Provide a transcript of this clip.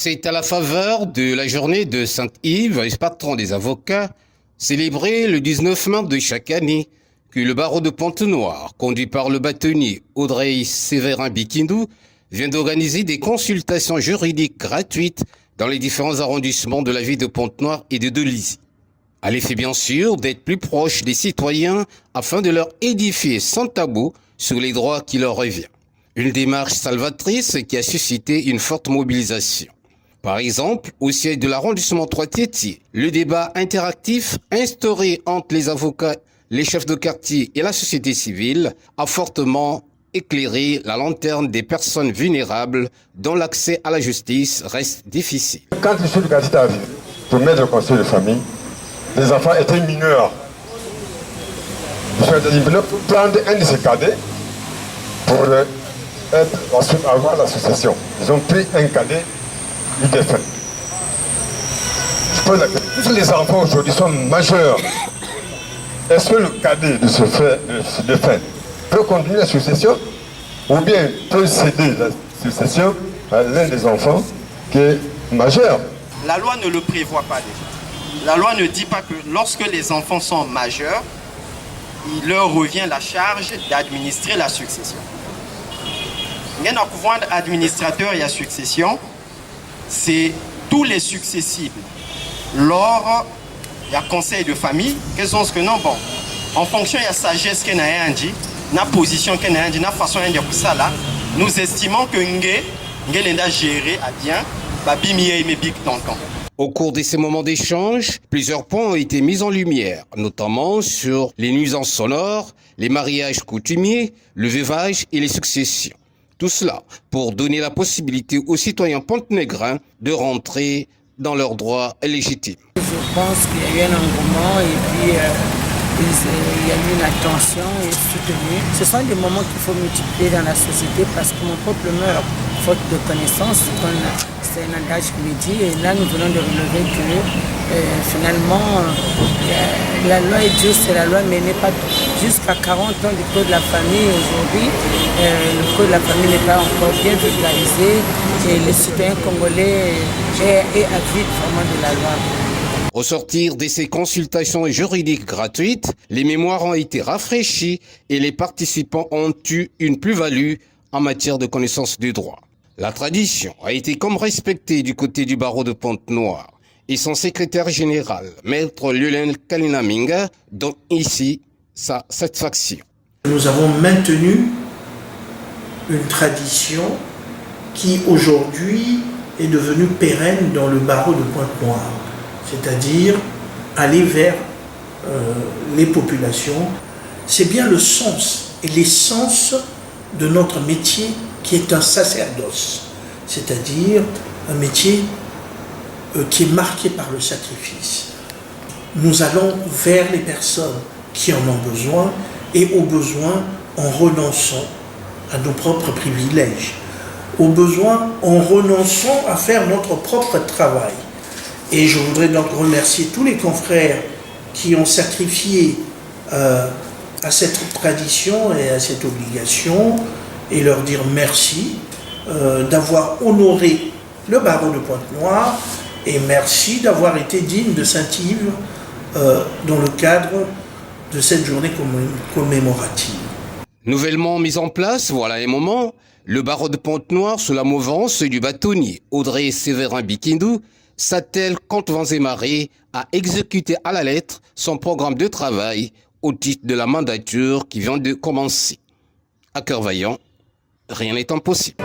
C'est à la faveur de la journée de Saint-Yves, patron des avocats, célébrée le 19 mars de chaque année, que le barreau de Pointe-Noire, conduit par le bâtonnier Audrey Séverin Bikindou, vient d'organiser des consultations juridiques gratuites dans les différents arrondissements de la ville de Pointe-Noire et de Dolisie. À l'effet bien sûr d'être plus proche des citoyens afin de leur édifier sans tabou sur les droits qui leur reviennent. Une démarche salvatrice qui a suscité une forte mobilisation. Par exemple, au siège de l'arrondissement Trois-Tétiers, le débat interactif instauré entre les avocats, les chefs de quartier et la société civile a fortement éclairé la lanterne des personnes vulnérables dont l'accès à la justice reste difficile. Quand je suis de candidat à vivre pour mettre le conseil de famille, les enfants étaient mineurs. Je suis venu prendre un de ces cadets pour avoir l'association. Ils ont pris un cadet du défunt. Je pose la question. Tous les enfants aujourd'hui sont majeurs. Est-ce que le cadet de ce défunt peut continuer la succession ou bien peut céder la succession à l'un des enfants qui est majeur? La loi ne le prévoit pas déjà. La loi ne dit pas que lorsque les enfants sont majeurs, il leur revient la charge d'administrer la succession. Il y a un pouvoir administrateur et la succession, c'est tous les successibles. Lors il y a conseil de famille, quels sont ce que non bon. En fonction de la sagesse qu'on a dit, la position qu'on a dit, la façon de dire ça là, nous estimons que nous l'a géré à bien, babimi et mes big tonton. Au cours de ces moments d'échange, plusieurs points ont été mis en lumière, notamment sur les nuisances sonores, les mariages coutumiers, le veuvage et les successions. Tout cela pour donner la possibilité aux citoyens pontenégrins de rentrer dans leurs droits légitimes. Je pense qu'il y a eu un engouement et puis il y a eu une attention et soutenue. Ce sont des moments qu'il faut multiplier dans la société parce que mon peuple meurt faute de connaissances. C'est un adage qui me dit, et là nous venons de relever que finalement la loi est juste, c'est la loi, mais n'est pas jusqu'à 40 ans du code de la famille aujourd'hui. Le code de la famille n'est pas encore bien vulgarisé et les citoyens congolais est avide vraiment de la loi. Au sortir de ces consultations juridiques gratuites, les mémoires ont été rafraîchies et les participants ont eu une plus-value en matière de connaissance du droit. La tradition a été comme respectée du côté du barreau de Pointe-Noire et son secrétaire général, Maître Lionel Kalinaminga, donne ici sa satisfaction. Nous avons maintenu une tradition qui aujourd'hui est devenue pérenne dans le barreau de Pointe-Noire, c'est-à-dire aller vers les populations. C'est bien le sens et l'essence de notre métier qui est un sacerdoce, c'est-à-dire un métier qui est marqué par le sacrifice. Nous allons vers les personnes qui en ont besoin et au besoin en renonçant à nos propres privilèges, au besoin en renonçant à faire notre propre travail. Et je voudrais donc remercier tous les confrères qui ont sacrifié à cette tradition et à cette obligation et leur dire merci d'avoir honoré le barreau de Pointe-Noire et merci d'avoir été digne de Saint-Yves dans le cadre de cette journée commémorative. Nouvellement mis en place, voilà un moment, le barreau de Pointe-Noire sous la mouvance du bâtonnier Audrey Séverin Bikindou s'attelle contre vents et marées à exécuter à la lettre son programme de travail au titre de la mandature qui vient de commencer. À cœur vaillant, rien n'est impossible.